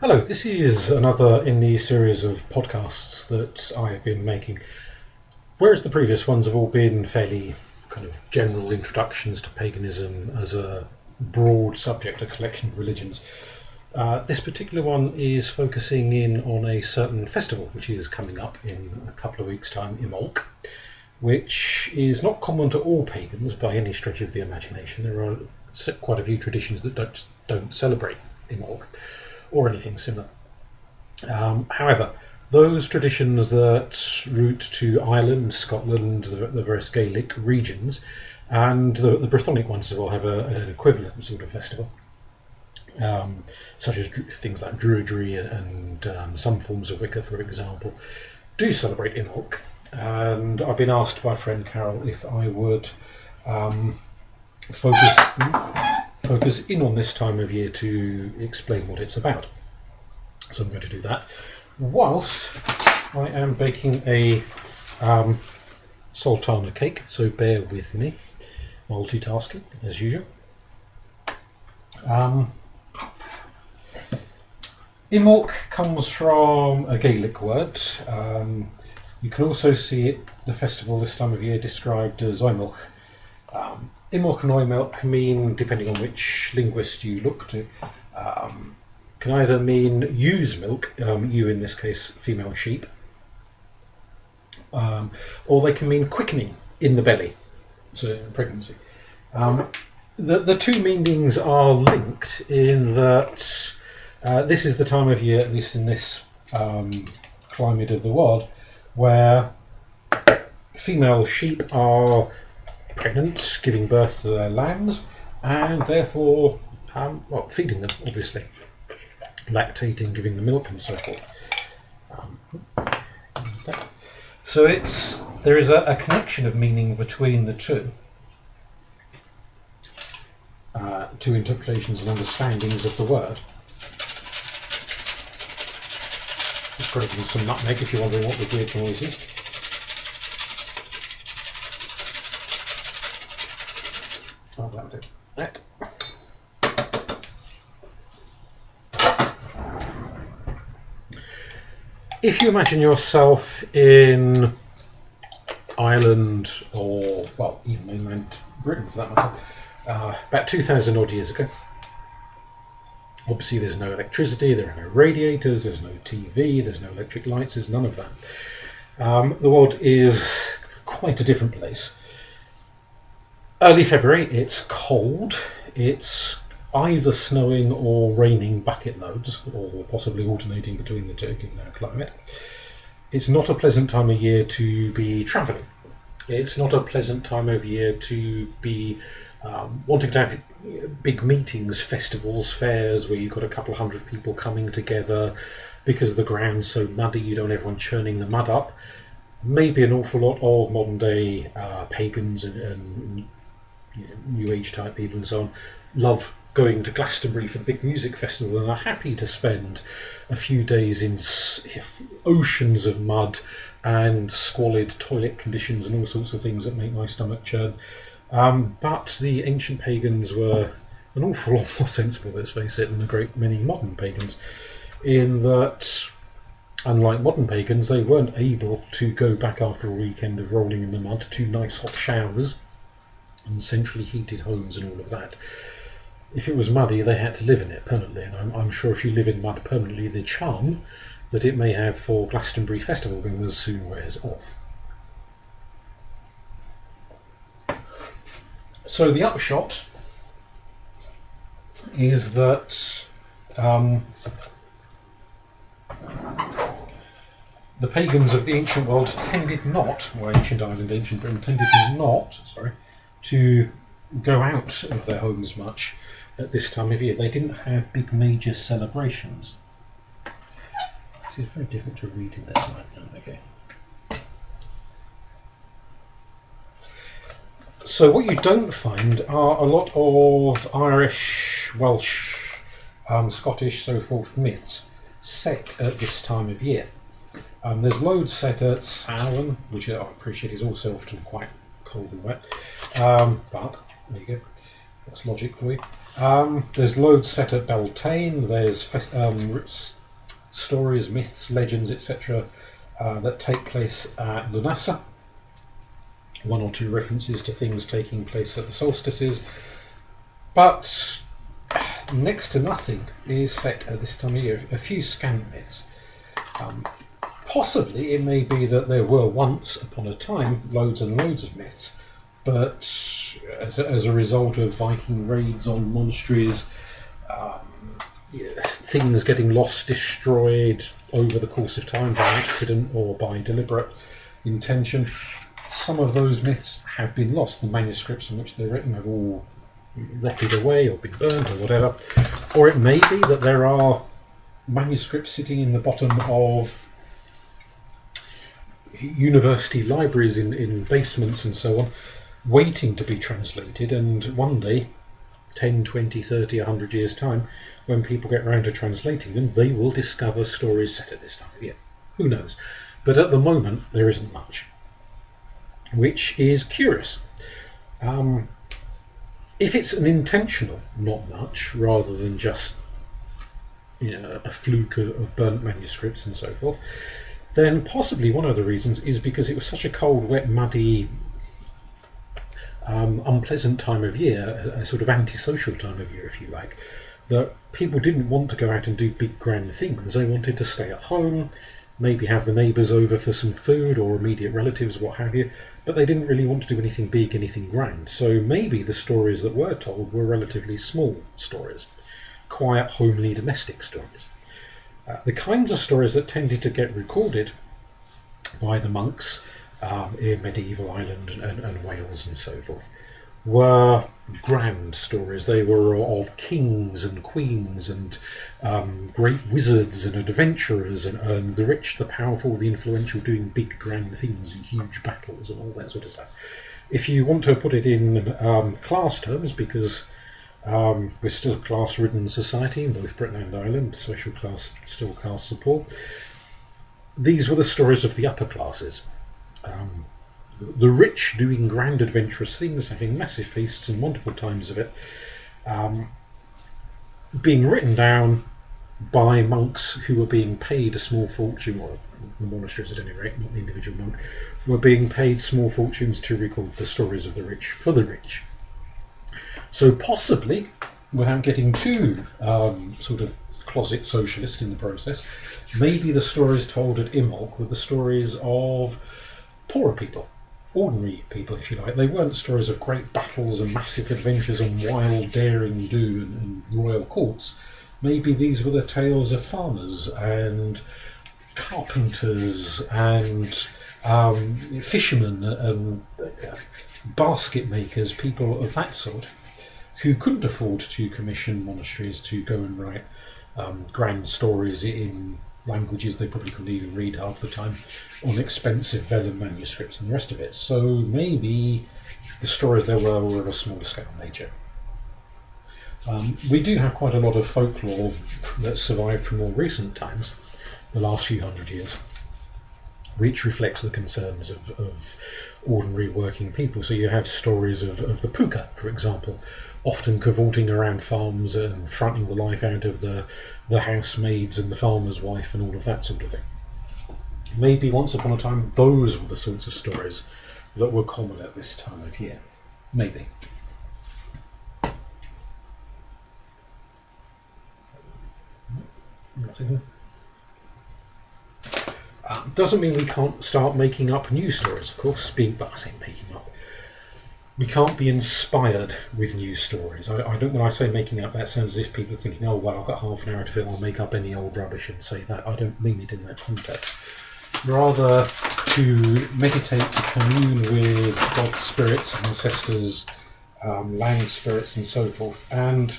Hello, this is another in the series of podcasts that I have been making. Whereas the previous ones have all been fairly kind of general introductions to paganism as a broad subject, a collection of religions, this particular one is focusing in on a certain festival which is coming up in a couple of weeks' time, Imbolc, which is not common to all pagans by any stretch of the imagination. There are quite a few traditions that don't celebrate Imbolc or anything similar. However, those traditions that root to Ireland, Scotland, the various Gaelic regions, and the Brythonic ones will have an equivalent sort of festival, such as things like Druidry and some forms of Wicca, for example, do celebrate Imbolc. And I've been asked by friend Carol if I would focus in on this time of year to explain what it's about. So I'm going to do that whilst I am baking a sultana cake, so bear with me, multitasking as usual. Imbolc comes from a Gaelic word. You can also see the festival this time of year described as Imbolc. Imbolc and Imbolc mean, depending on which linguist you look to, can either mean ewe's milk, ewe in this case female sheep, or they can mean quickening in the belly, so pregnancy. The two meanings are linked in that this is the time of year, at least in this climate of the world, where female sheep are pregnant, giving birth to their lambs, and therefore feeding them, obviously, lactating, giving them milk and so forth. So there is a connection of meaning between the two interpretations and understandings of the word. Just grating some nutmeg if you're wondering what the weird noise is. Oh, that'll do. Right. If you imagine yourself in Ireland or, well, even mainland Britain for that matter, about 2,000 odd years ago, obviously there's no electricity, there are no radiators, there's no TV, there's no electric lights, there's none of that. The world is quite a different place. Early February, it's cold, it's either snowing or raining bucket loads, or possibly alternating between the two, given our climate. It's not a pleasant time of year to be travelling. It's not a pleasant time of year to be wanting to have big meetings, festivals, fairs, where you've got a couple of hundred people coming together because the ground's so muddy you don't want everyone churning the mud up. Maybe an awful lot of modern day pagans and New Age type people and so on love going to Glastonbury for the big music festival and are happy to spend a few days in oceans of mud and squalid toilet conditions and all sorts of things that make my stomach churn. But the ancient pagans were an awful lot more sensible, let's face it, than a great many modern pagans, in that, unlike modern pagans, they weren't able to go back after a weekend of rolling in the mud to nice hot showers and centrally heated homes and all of that. If it was muddy, they had to live in it permanently, and I'm sure if you live in mud permanently, the charm that it may have for Glastonbury festival goers soon wears off. So the upshot is that the pagans of the ancient world tended not, or ancient Ireland, ancient Britain, tended not, to go out of their homes much at this time of year. They didn't have big major celebrations. See, it's very difficult to read in this light now. Okay. So what you don't find are a lot of Irish, Welsh, Scottish, so forth myths set at this time of year. There's loads set at Samhain, which I appreciate is also often quite cold and wet. But there you go. That's logic for you. There's loads set at Beltane. There's stories, myths, legends, etc. That take place at Lunasa. One or two references to things taking place at the solstices. But next to nothing is set at this time of year. A few scant myths. Possibly it may be that there were once upon a time loads and loads of myths, but as a result of Viking raids on monasteries, things getting lost, destroyed over the course of time by accident or by deliberate intention, some of those myths have been lost. The manuscripts in which they're written have all rotted away or been burned or whatever. Or it may be that there are manuscripts sitting in the bottom of university libraries in basements and so on, waiting to be translated, and one day, 10, 20, 30, 100 years' time, when people get round to translating them, they will discover stories set at this time of year. Who knows? But at the moment, there isn't much, which is curious. If it's an intentional not much, rather than just a fluke of burnt manuscripts and so forth, then possibly one of the reasons is because it was such a cold, wet, muddy, unpleasant time of year, a sort of antisocial time of year, if you like, that people didn't want to go out and do big, grand things. They wanted to stay at home, maybe have the neighbours over for some food or immediate relatives, what have you, but they didn't really want to do anything big, anything grand. So maybe the stories that were told were relatively small stories, quiet, homely, domestic stories. The kinds of stories that tended to get recorded by the monks in medieval Ireland and Wales and so forth were grand stories. They were of kings and queens and great wizards and adventurers and the rich, the powerful, the influential doing big grand things and huge battles and all that sort of stuff. If you want to put it in class terms, because we're still a class-ridden society in both Britain and Ireland, social class still casts support. These were the stories of the upper classes. The rich doing grand adventurous things, having massive feasts and wonderful times of it, being written down by monks who were being paid a small fortune, or the monasteries at any rate, not the individual monk, were being paid small fortunes to record the stories of the rich for the rich. So possibly, without getting too sort of closet socialist in the process, maybe the stories told at Imbolc were the stories of poorer people, ordinary people, if you like. They weren't stories of great battles and massive adventures and wild daring do and royal courts. Maybe these were the tales of farmers and carpenters and fishermen and basket makers, people of that sort, who couldn't afford to commission monasteries to go and write grand stories in languages they probably couldn't even read half the time, on expensive vellum manuscripts and the rest of it. So maybe the stories there were of a smaller scale nature. We do have quite a lot of folklore that survived from more recent times, the last few hundred years, which reflects the concerns of ordinary working people. So you have stories of the puka, for example, often cavorting around farms and frightening the life out of the housemaids and the farmer's wife and all of that sort of thing. Maybe once upon a time those were the sorts of stories that were common at this time of year. Maybe. Doesn't mean we can't start making up new stories, of course. I say making up. We can't be inspired with new stories. I don't. When I say making up, that sounds as if people are thinking, "Oh well, I've got half an hour to fill. I'll make up any old rubbish and say that." I don't mean it in that context. Rather, to meditate, to commune with God's spirits, ancestors, land spirits, and so forth, and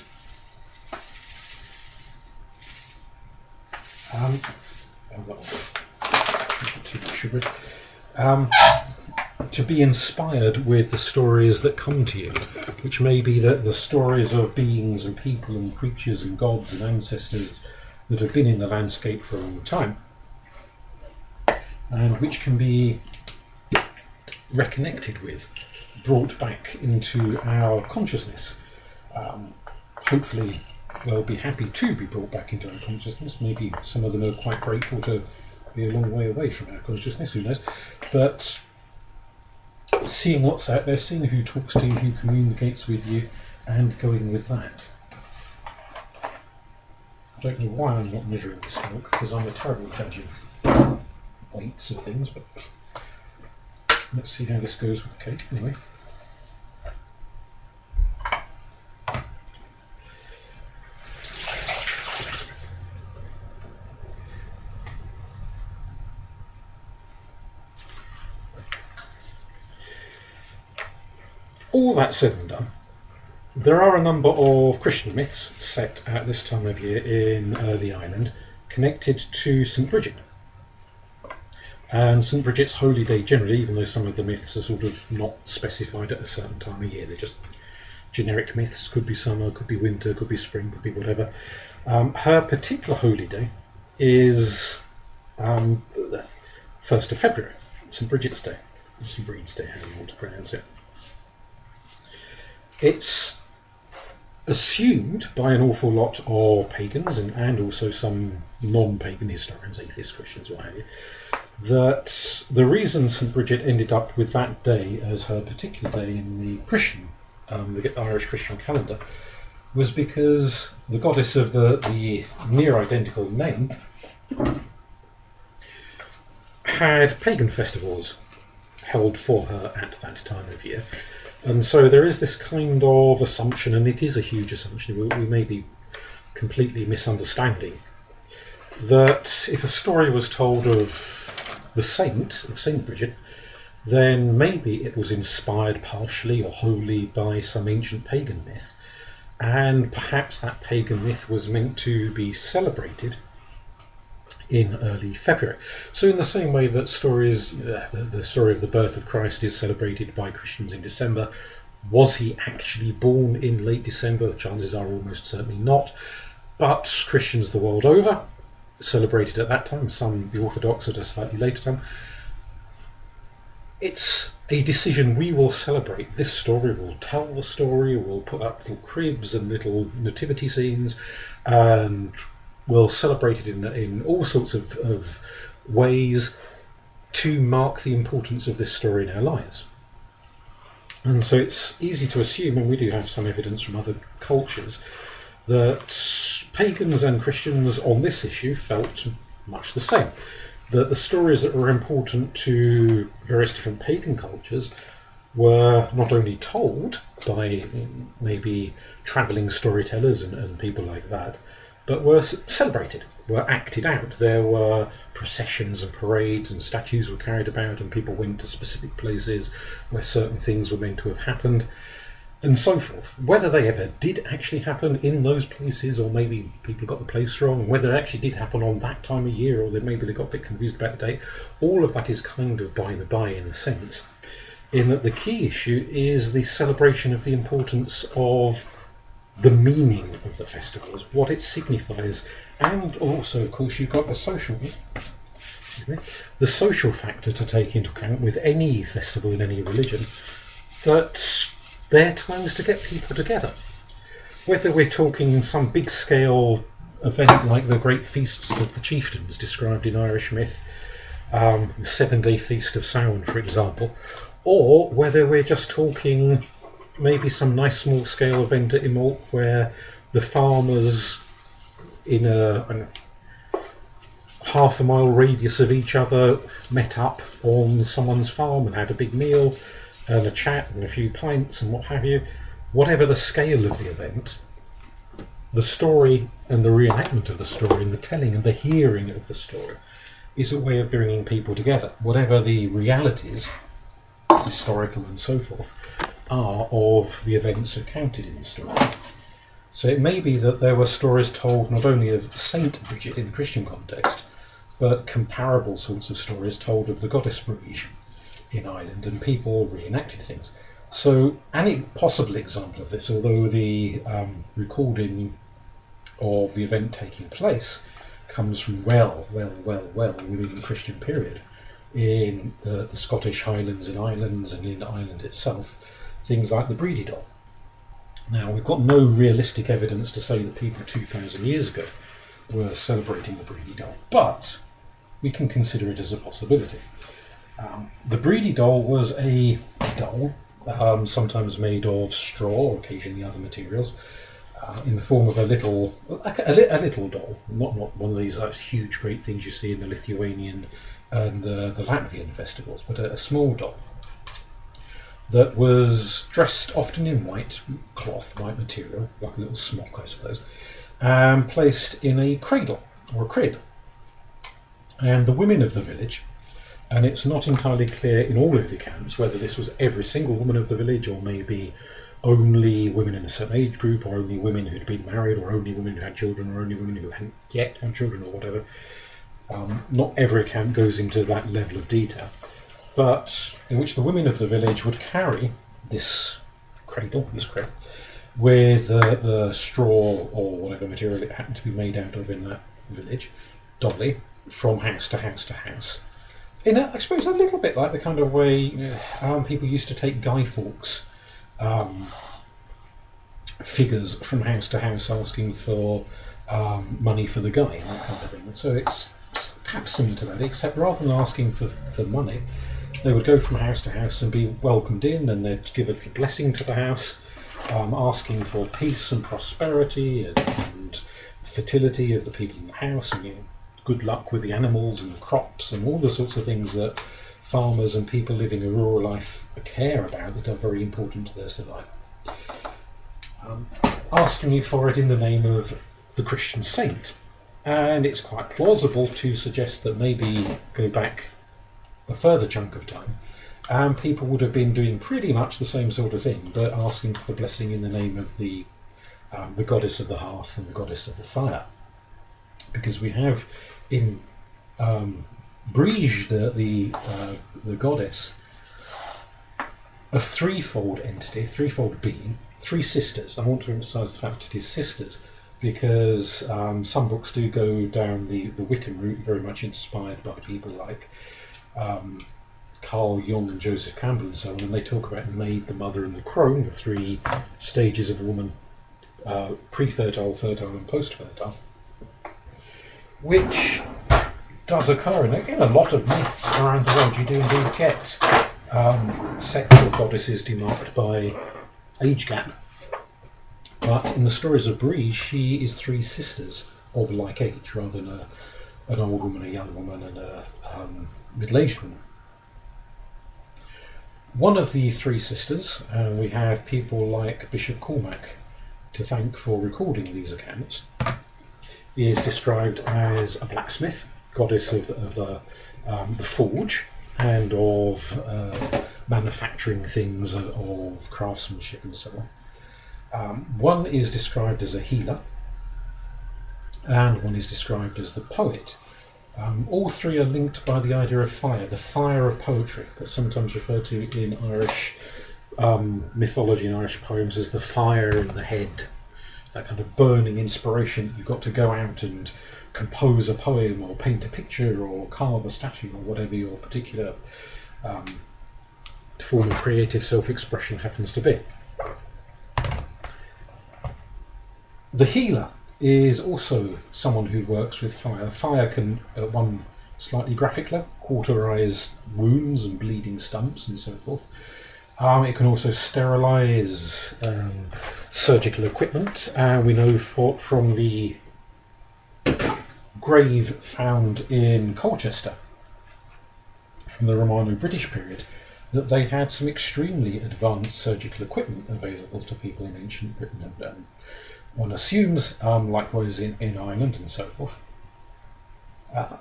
too much sugar. To be inspired with the stories that come to you, which may be the stories of beings and people and creatures and gods and ancestors that have been in the landscape for a long time, and which can be reconnected with, brought back into our consciousness, hopefully they'll be happy to be brought back into our consciousness. Maybe some of them are quite grateful to be a long way away from our consciousness, who knows. But seeing what's out there, seeing who talks to you, who communicates with you, and going with that. I don't know why I'm not measuring this milk, because I'm a terrible judge of weights of things, but let's see how this goes with the cake anyway. All that said and done, there are a number of Christian myths set at this time of year in early Ireland connected to St. Bridget. And St. Bridget's holy day generally, even though some of the myths are sort of not specified at a certain time of year, they're just generic myths, could be summer, could be winter, could be spring, could be whatever. Her particular holy day is the 1st of February, St. Bridget's Day, or St. Breed's Day, how you want to pronounce it. It's assumed by an awful lot of pagans and also some non-pagan historians, atheists, Christians, what have you, that the reason St. Bridget ended up with that day as her particular day in the Christian, the Irish Christian calendar, was because the goddess of the near identical name had pagan festivals held for her at that time of year. And so there is this kind of assumption, and it is a huge assumption, we may be completely misunderstanding, that if a story was told of the saint, of Saint Bridget, then maybe it was inspired partially or wholly by some ancient pagan myth, and perhaps that pagan myth was meant to be celebrated in early February. So in the same way that stories, the story of the birth of Christ is celebrated by Christians in December, was he actually born in late December? Chances are almost certainly not. But Christians the world over celebrated at that time, some the Orthodox at a slightly later time. It's a decision. We will celebrate this story, we'll tell the story, we'll put up little cribs and little nativity scenes, and we'll celebrate it in all sorts of ways to mark the importance of this story in our lives. And so it's easy to assume, and we do have some evidence from other cultures, that pagans and Christians on this issue felt much the same. That the stories that were important to various different pagan cultures were not only told by maybe travelling storytellers and people like that, but were celebrated, were acted out. There were processions and parades and statues were carried about, and people went to specific places where certain things were meant to have happened, and so forth. Whether they ever did actually happen in those places, or maybe people got the place wrong, whether it actually did happen on that time of year, or maybe they got a bit confused about the date, all of that is kind of by the by in a sense, in that the key issue is the celebration of the importance of the meaning of the festivals, what it signifies, and also, of course, you've got the social factor to take into account with any festival in any religion, that they're times to get people together. Whether we're talking some big scale event like the great feasts of the chieftains described in Irish myth, the 7-day feast of Samhain, for example, or whether we're just talking maybe some nice small scale event at Imbolc where the farmers in a half a mile radius of each other met up on someone's farm and had a big meal and a chat and a few pints and what have you. Whatever the scale of the event, the story and the reenactment of the story and the telling and the hearing of the story is a way of bringing people together. Whatever the realities, historical and so forth, are of the events recounted in the story. So it may be that there were stories told not only of Saint Bridget in the Christian context, but comparable sorts of stories told of the goddess Bridget in Ireland, and people reenacted things. So any possible example of this, although the recording of the event taking place comes from well within the Christian period, in the Scottish Highlands and Islands and in Ireland itself, things like the Breedy doll. Now, we've got no realistic evidence to say that people 2,000 years ago were celebrating the Breedy Doll, but we can consider it as a possibility. The Breedy Doll was a doll, sometimes made of straw, occasionally other materials, in the form of a little doll, not one of these huge, great things you see in the Lithuanian and the Latvian festivals, but a small doll that was dressed often in white cloth, white material, like a little smock, I suppose, and placed in a cradle or a crib. And the women of the village, and it's not entirely clear in all of the accounts whether this was every single woman of the village, or maybe only women in a certain age group, or only women who'd been married, or only women who had children, or only women who hadn't yet had children, or whatever. Not every account goes into that level of detail, but in which the women of the village would carry this cradle, this crib, with the straw or whatever material it happened to be made out of in that village, dolly, from house to house to house. In I suppose a little bit like the kind of way people used to take Guy Fawkes figures from house to house asking for money for the guy and that kind of thing. So it's perhaps similar to that, except rather than asking for money, they would go from house to house and be welcomed in, and they'd give a blessing to the house, asking for peace and prosperity and fertility of the people in the house, and good luck with the animals and the crops and all the sorts of things that farmers and people living a rural life care about, that are very important to their survival. Asking you for it in the name of the Christian saint. And it's quite plausible to suggest that maybe go back a further chunk of time, and people would have been doing pretty much the same sort of thing, but asking for the blessing in the name of the goddess of the hearth and the goddess of the fire. Because we have in Briege, the goddess, a threefold entity, a threefold being, three sisters. I want to emphasise the fact it is sisters, because some books do go down the Wiccan route, very much inspired by people like Carl Jung and Joseph Campbell and so on, and they talk about maid, the mother and the crone, the three stages of a woman, pre-fertile, fertile and post-fertile, which does occur in a lot of myths around the world. You do indeed get sexual goddesses demarked by age gap, but in the stories of Briege, she is three sisters of like age, rather than an old woman, a young woman, and a middle-aged woman. One of the three sisters, we have people like Bishop Cormac to thank for recording these accounts, is described as a blacksmith, goddess of the forge and of manufacturing things, of craftsmanship and so on. One is described as a healer, and one is described as the poet. All three are linked by the idea of fire, the fire of poetry, that's sometimes referred to in Irish mythology and Irish poems as the fire in the head, that kind of burning inspiration. You've got to go out and compose a poem or paint a picture or carve a statue or whatever your particular form of creative self-expression happens to be. The healer is also someone who works with fire. Fire can, at one slightly graphic level, cauterize wounds and bleeding stumps and so forth. It can also sterilise surgical equipment. We know from the grave found in Colchester from the Romano-British period that they had some extremely advanced surgical equipment available to people in ancient Britain, and one assumes likewise in Ireland and so forth.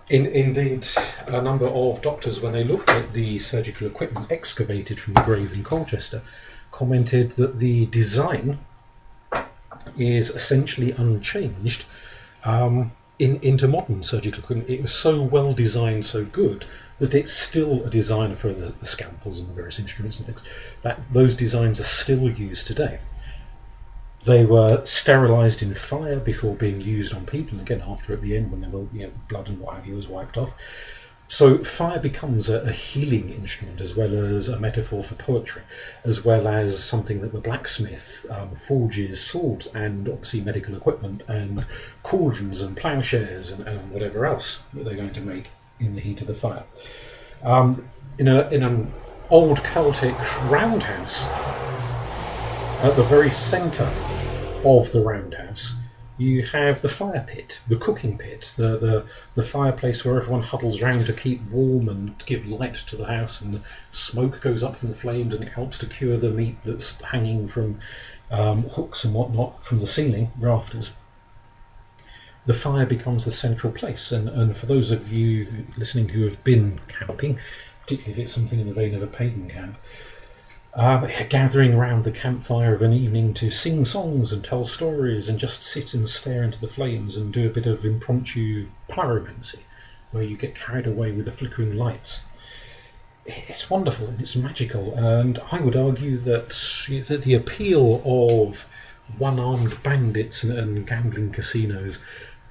Indeed, a number of doctors, when they looked at the surgical equipment excavated from the grave in Colchester, commented that the design is essentially unchanged into modern surgical equipment. It was so well designed, so good, that it's still a design for the scalpels and the various instruments and things, that those designs are still used today. They were sterilised in fire before being used on people, and again after at the end when blood and what have you was wiped off. So fire becomes a healing instrument as well as a metaphor for poetry, as well as something that the blacksmith forges swords and obviously medical equipment and cauldrons and ploughshares and whatever else that they're going to make in the heat of the fire. In an old Celtic roundhouse, at the very centre of the roundhouse, you have the fire pit, the cooking pit, the fireplace where everyone huddles round to keep warm and give light to the house, and the smoke goes up from the flames and it helps to cure the meat that's hanging from hooks and whatnot from the ceiling, rafters. The fire becomes the central place, and for those of you listening who have been camping, particularly if it's something in the vein of a pagan camp, gathering around the campfire of an evening to sing songs and tell stories and just sit and stare into the flames and do a bit of impromptu pyromancy, where you get carried away with the flickering lights. It's wonderful and it's magical, and I would argue that the appeal of one-armed bandits and gambling casinos,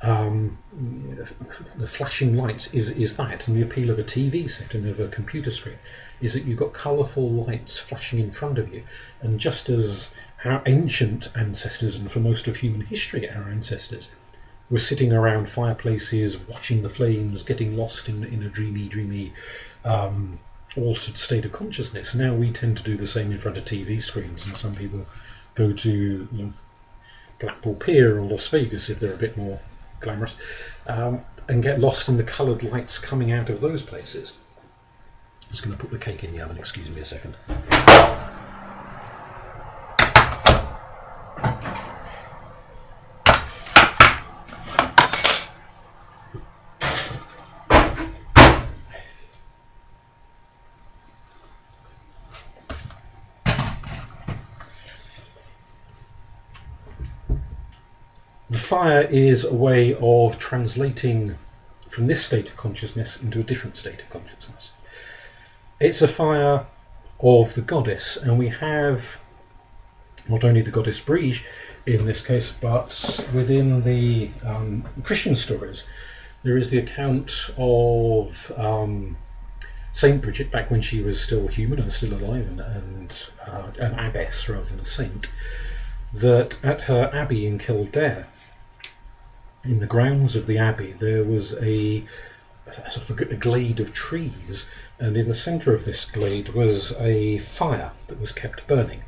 the flashing lights is that, and the appeal of a TV set and of a computer screen is that you've got colourful lights flashing in front of you. And just as our ancient ancestors, and for most of human history our ancestors, were sitting around fireplaces watching the flames, getting lost in a dreamy altered state of consciousness, now we tend to do the same in front of TV screens, and some people go to Blackpool Pier or Las Vegas if they're a bit more glamorous, and get lost in the coloured lights coming out of those places. I'm just going to put the cake in the oven, excuse me a second. The fire is a way of translating from this state of consciousness into a different state of consciousness. It's a fire of the goddess, and we have not only the goddess Brige in this case, but within the Christian stories, there is the account of Saint Bridget back when she was still human and still alive, and an abbess rather than a saint, that at her abbey in Kildare, in the grounds of the abbey, there was a sort of a glade of trees, and in the centre of this glade was a fire that was kept burning.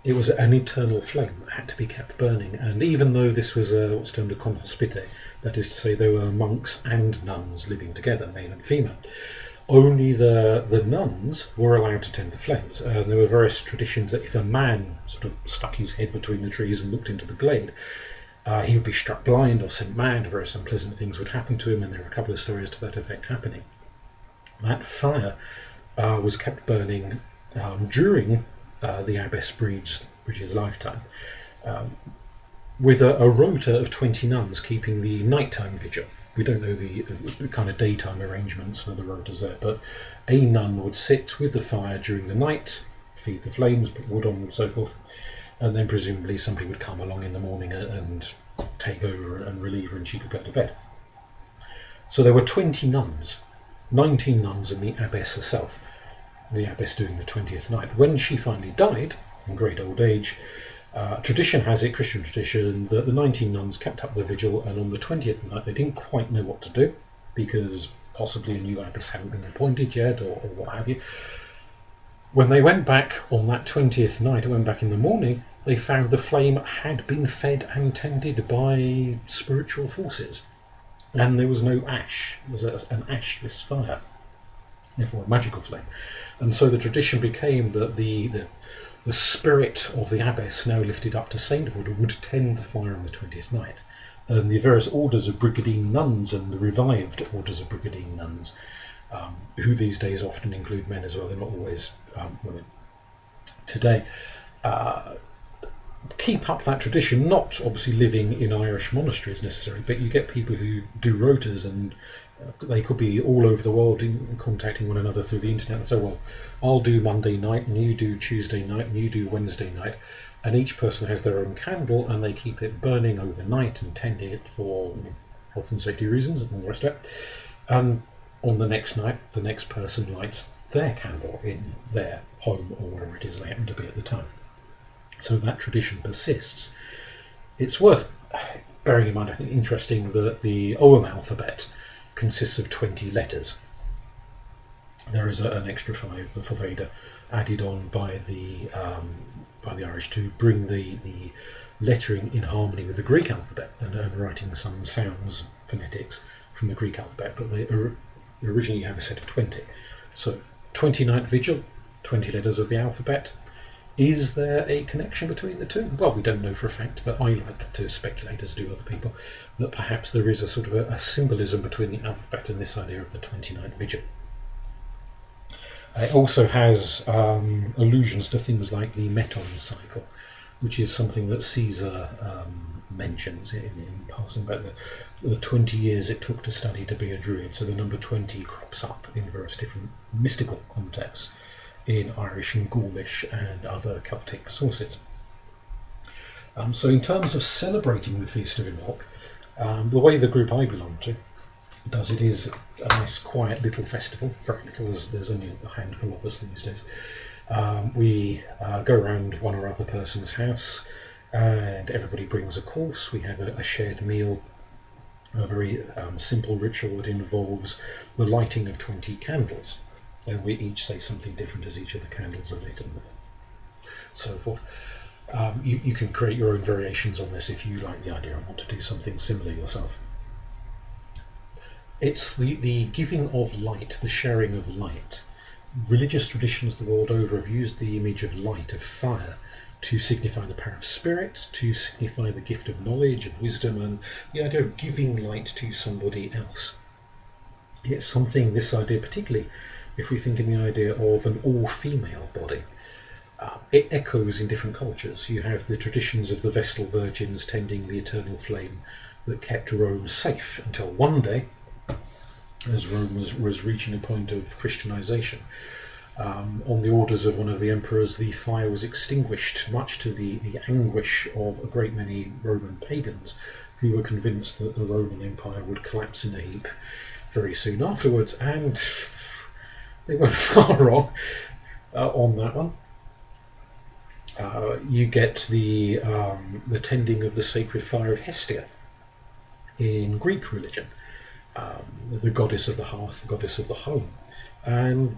It was an eternal flame that had to be kept burning, and even though this was what's termed a conhospite, that is to say there were monks and nuns living together, male and female, only the nuns were allowed to tend the flames. And there were various traditions that if a man sort of stuck his head between the trees and looked into the glade, he would be struck blind or sent mad. Various unpleasant things would happen to him, and there are a couple of stories to that effect happening. That fire was kept burning during the Abbess Brige's lifetime, with a rota of 20 nuns keeping the nighttime vigil. We don't know the kind of daytime arrangements for the rotas there, but a nun would sit with the fire during the night, feed the flames, put wood on and so forth, and then presumably somebody would come along in the morning and take over and relieve her, and she could go to bed. So there were 20 nuns, 19 nuns and the abbess herself, the abbess doing the 20th night. When she finally died, in great old age, tradition has it, Christian tradition, that the 19 nuns kept up the vigil, and on the 20th night they didn't quite know what to do, because possibly a new abbess hadn't been appointed yet, or what have you. When they went back on that 20th night, went back in the morning, they found the flame had been fed and tended by spiritual forces, and there was no ash. It was an ashless fire, therefore a magical flame. And so the tradition became that the spirit of the abbess, now lifted up to sainthood, would tend the fire on the 20th night. And the various orders of Brigadine nuns and the revived orders of Brigadine nuns, who these days often include men as well, they're not always women today, keep up that tradition, not obviously living in Irish monasteries necessarily, but you get people who do rotas, and they could be all over the world contacting one another through the internet and say, well, I'll do Monday night and you do Tuesday night and you do Wednesday night, and each person has their own candle and they keep it burning overnight and tending it for health and safety reasons and all the rest of it. And On the next night, the next person lights their candle in their home or wherever it is they happen to be at the time. So that tradition persists. It's worth bearing in mind, I think, interesting that the Ogham alphabet consists of 20 letters. There is an extra 5, the Foveda, added on by the Irish to bring the lettering in harmony with the Greek alphabet and writing some sounds, phonetics from the Greek alphabet, but they originally have a set of 20. So 29th Vigil, 20 letters of the alphabet. Is there a connection between the two? Well, we don't know for a fact, but I like to speculate, as do other people, that perhaps there is a sort of a symbolism between the alphabet and this idea of the 29th Vigil. It also has allusions to things like the Meton cycle, which is something that Caesar mentions in passing about the 20 years it took to study to be a druid. So the number 20 crops up in various different mystical contexts in Irish and Gaulish and other Celtic sources. So in terms of celebrating the Feast of Imbolc, the way the group I belong to does it is a nice quiet little festival, very little, there's only a handful of us these days. We go around one or other person's house and everybody brings a course. We have a shared meal, a very simple ritual that involves the lighting of 20 candles. And we each say something different as each of the candles are lit and so forth. You can create your own variations on this if you like the idea and want to do something similar yourself. It's the giving of light, the sharing of light. Religious traditions the world over have used the image of light, of fire, to signify the power of spirit, to signify the gift of knowledge and wisdom, and the idea of giving light to somebody else. It's something, this idea particularly, if we think in the idea of an all-female body, it echoes in different cultures. You have the traditions of the Vestal Virgins tending the eternal flame that kept Rome safe until one day, as Rome was reaching a point of Christianization. On the orders of one of the emperors, the fire was extinguished, much to the anguish of a great many Roman pagans who were convinced that the Roman Empire would collapse in a heap very soon afterwards, and they weren't far wrong on that one. You get the tending of the sacred fire of Hestia in Greek religion, the goddess of the hearth, the goddess of the home. And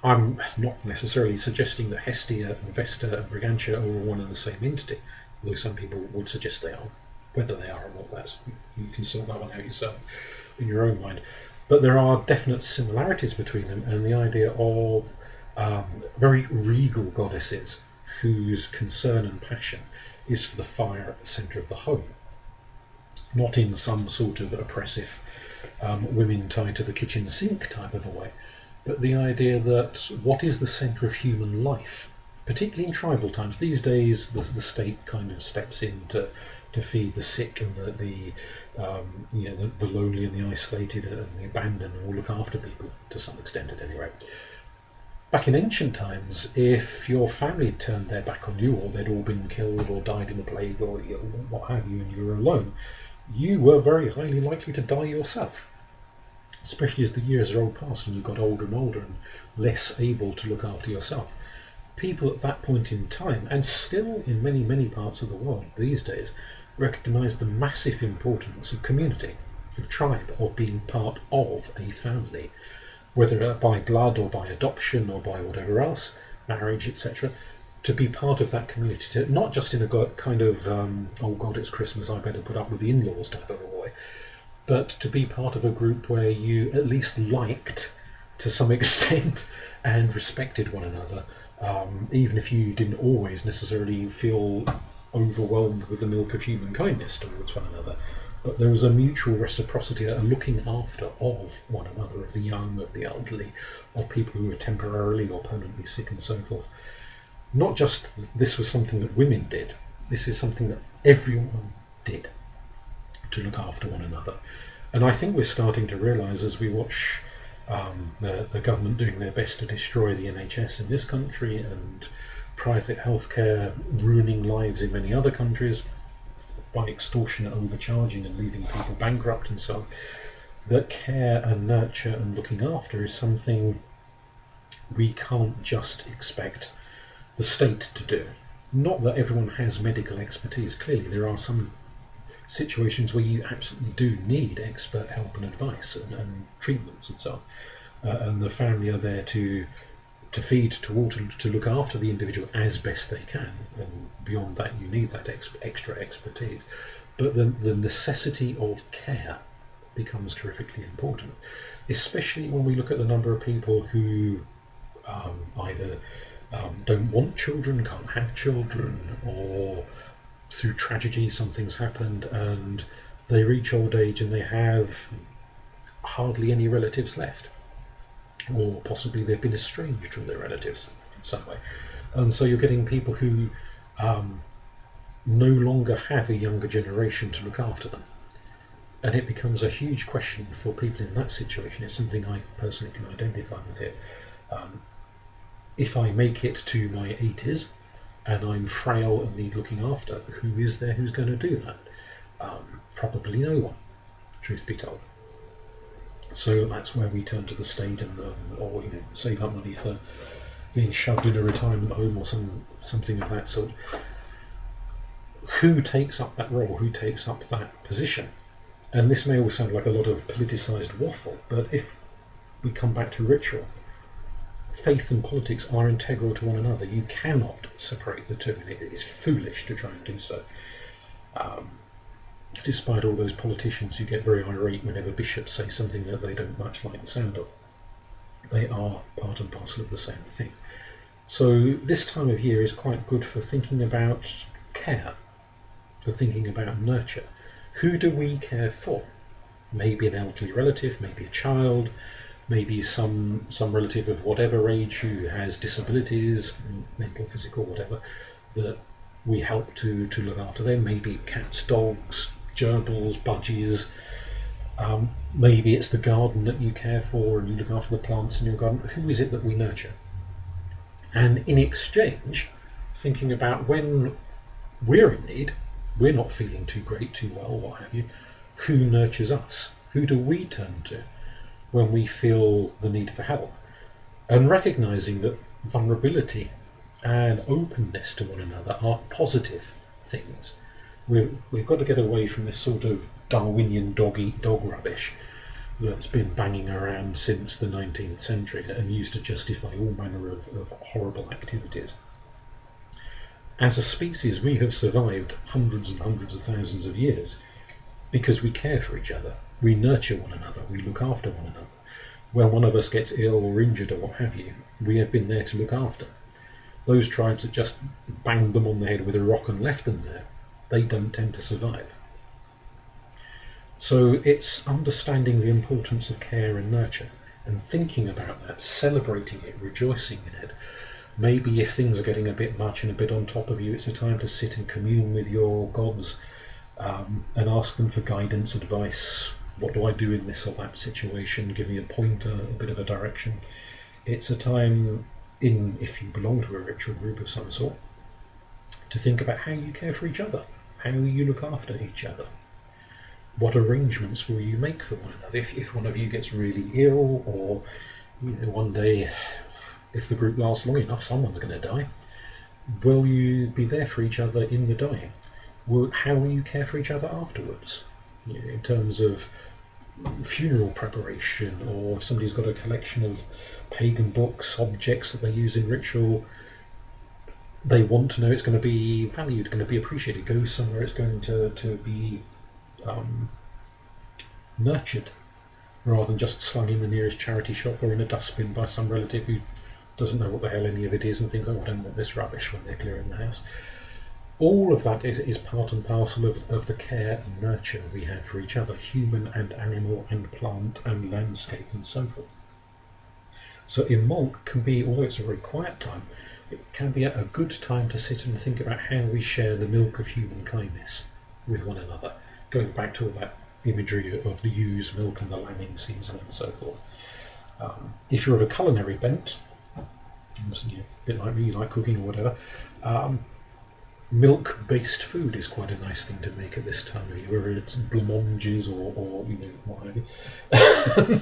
I'm not necessarily suggesting that Hestia and Vesta and Brigantia are all one and the same entity, although some people would suggest they are. Whether they are or not, that's, you can sort that one out yourself in your own mind. But there are definite similarities between them, and the idea of very regal goddesses whose concern and passion is for the fire at the centre of the home. Not in some sort of oppressive women tied to the kitchen sink type of a way, but the idea that what is the centre of human life, particularly in tribal times. These days the state kind of steps in to feed the sick and the lonely and the isolated and the abandoned, or look after people to some extent at any rate. Back in ancient times, if your family had turned their back on you, or they'd all been killed or died in the plague or what have you, and you were alone, you were very highly likely to die yourself, especially as the years rolled past and you got older and older and less able to look after yourself. People at that point in time, and still in many, many parts of the world these days, recognise the massive importance of community, of tribe, of being part of a family, whether by blood or by adoption or by whatever else, marriage, etc., to be part of that community, to, not just in a kind of, oh God, it's Christmas, I better put up with the in-laws type of a way, but to be part of a group where you at least liked, to some extent, and respected one another, even if you didn't always necessarily feel overwhelmed with the milk of human kindness towards one another. But there was a mutual reciprocity, a looking after of one another, of the young, of the elderly, of people who were temporarily or permanently sick and so forth. Not just this was something that women did, this is something that everyone did to look after one another. And I think we're starting to realise, as we watch the government doing their best to destroy the NHS in this country and private healthcare ruining lives in many other countries by extortionate overcharging and leaving people bankrupt and so on, that care and nurture and looking after is something we can't just expect the state to do. Not that everyone has medical expertise. Clearly, there are some situations where you absolutely do need expert help and advice and treatments and so on. And the family are there to feed, to water, to look after the individual as best they can. And beyond that, you need that extra expertise. But the necessity of care becomes terrifically important, especially when we look at the number of people who either don't want children, can't have children, or through tragedy something's happened and they reach old age and they have hardly any relatives left, or possibly they've been estranged from their relatives in some way. And so you're getting people who no longer have a younger generation to look after them. And it becomes a huge question for people in that situation. It's something I personally can identify with here. If I make it to my 80s and I'm frail and need looking after, who is there who's going to do that? Probably no one, truth be told. So that's where we turn to the state or save up money for being shoved in a retirement home or something of that sort. Who takes up that role? Who takes up that position? And this may all sound like a lot of politicised waffle, but if we come back to ritual, faith and politics are integral to one another. You cannot separate the two, and it is foolish to try and do so. Despite all those politicians who get very irate whenever bishops say something that they don't much like the sound of. They are part and parcel of the same thing. So this time of year is quite good for thinking about care, for thinking about nurture. Who do we care for? Maybe an elderly relative, maybe a child, maybe some relative of whatever age who has disabilities, mental, physical, whatever, that we help to look after them. Maybe cats, dogs, gerbils, budgies. Maybe it's the garden that you care for and you look after the plants in your garden. Who is it that we nurture? And in exchange, thinking about when we're in need, we're not feeling too great, too well, what have you, who nurtures us? Who do we turn to when we feel the need for help? And recognising that vulnerability and openness to one another are positive things. We've got to get away from this sort of Darwinian dog-eat-dog rubbish that's been banging around since the 19th century and used to justify all manner of horrible activities. As a species, we have survived hundreds and hundreds of thousands of years because we care for each other. We nurture one another. We look after one another. When one of us gets ill or injured or what have you, we have been there to look after. Those tribes that just banged them on the head with a rock and left them there, they don't tend to survive. So it's understanding the importance of care and nurture and thinking about that, celebrating it, rejoicing in it. Maybe if things are getting a bit much and a bit on top of you, it's a time to sit and commune with your gods and ask them for guidance, advice. What do I do in this or that situation? Give me a pointer, a bit of a direction. It's a time, if you belong to a ritual group of some sort, to think about how you care for each other, how you look after each other. What arrangements will you make for one another? If one of you gets really ill, or one day, if the group lasts long enough, someone's going to die. Will you be there for each other in the dying? How will you care for each other afterwards? In terms of funeral preparation, or if somebody's got a collection of pagan books, objects that they use in ritual, they want to know it's going to be valued, going to be appreciated, go somewhere it's going to be nurtured, rather than just slung in the nearest charity shop or in a dustbin by some relative who doesn't know what the hell any of it is and thinks, oh, I don't want this rubbish when they're clearing the house. All of that is part and parcel of the care and nurture we have for each other, human and animal and plant and landscape and so forth. So Imbolc can be, although it's a very quiet time, it can be a good time to sit and think about how we share the milk of human kindness with one another, going back to all that imagery of the ewe's milk and the lambing season and so forth. If you're of a culinary bent, a bit like me, you like cooking or whatever, milk-based food is quite a nice thing to make at this time of year, whether it's blancmanges or what have you.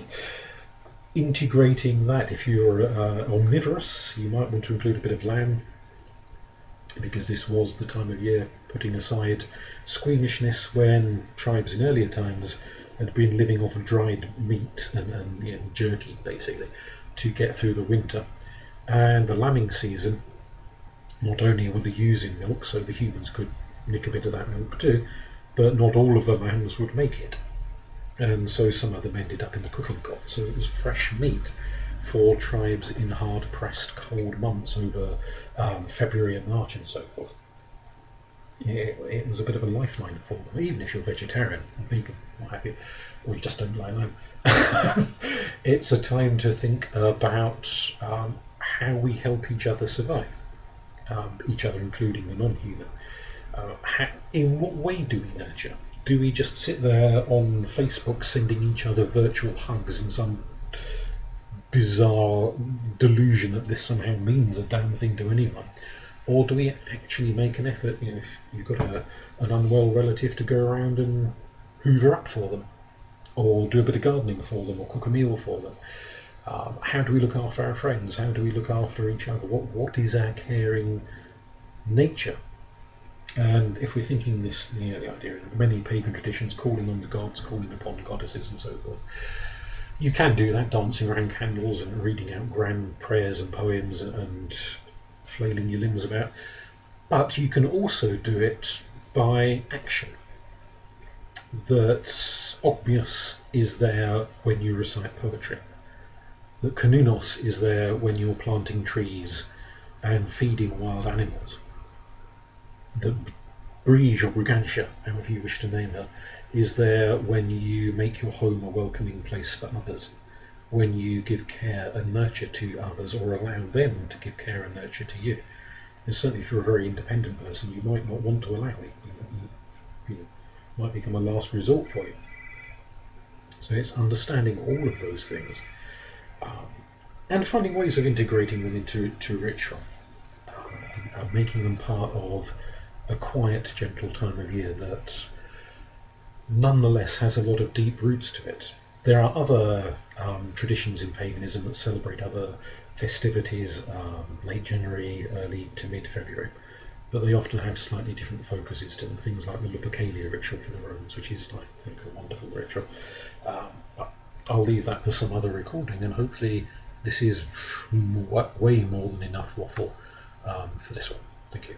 Integrating that, if you're omnivorous, you might want to include a bit of lamb, because this was the time of year putting aside squeamishness when tribes in earlier times had been living off dried meat and jerky, basically, to get through the winter. And the lambing season, not only were they using milk, so the humans could nick a bit of that milk too, but not all of the lambs would make it. And so some of them ended up in the cooking pot. So it was fresh meat for tribes in hard-pressed cold months over February and March and so forth. It was a bit of a lifeline for them, even if you're vegetarian, vegan, what have you, or you just don't like lamb. It's a time to think about how we help each other survive, each other including the non-human. In what way do we nurture? Do we just sit there on Facebook sending each other virtual hugs in some bizarre delusion that this somehow means a damn thing to anyone? Or do we actually make an effort, if you've got an unwell relative, to go around and hoover up for them, or do a bit of gardening for them, or cook a meal for them? How do we look after our friends? How do we look after each other? What is our caring nature? And if we're thinking this, the idea of many pagan traditions calling on the gods, calling upon goddesses and so forth, you can do that, dancing around candles and reading out grand prayers and poems and flailing your limbs about. But you can also do it by action. That Ogmios is there when you recite poetry. That Kanunos is there when you're planting trees and feeding wild animals. That Brige or Brigantia, however you wish to name her, is there when you make your home a welcoming place for others, when you give care and nurture to others, or allow them to give care and nurture to you. And certainly if you're a very independent person, you might not want to allow it. It might become a last resort for you. So it's understanding all of those things and finding ways of integrating them into ritual, making them part of a quiet, gentle time of year that nonetheless has a lot of deep roots to it. There are other traditions in paganism that celebrate other festivities, late January, early to mid-February, but they often have slightly different focuses to them. Things like the Lupercalia ritual for the Romans, which is, I think, a wonderful ritual. But I'll leave that for some other recording, and hopefully this is way more than enough waffle for this one. Thank you.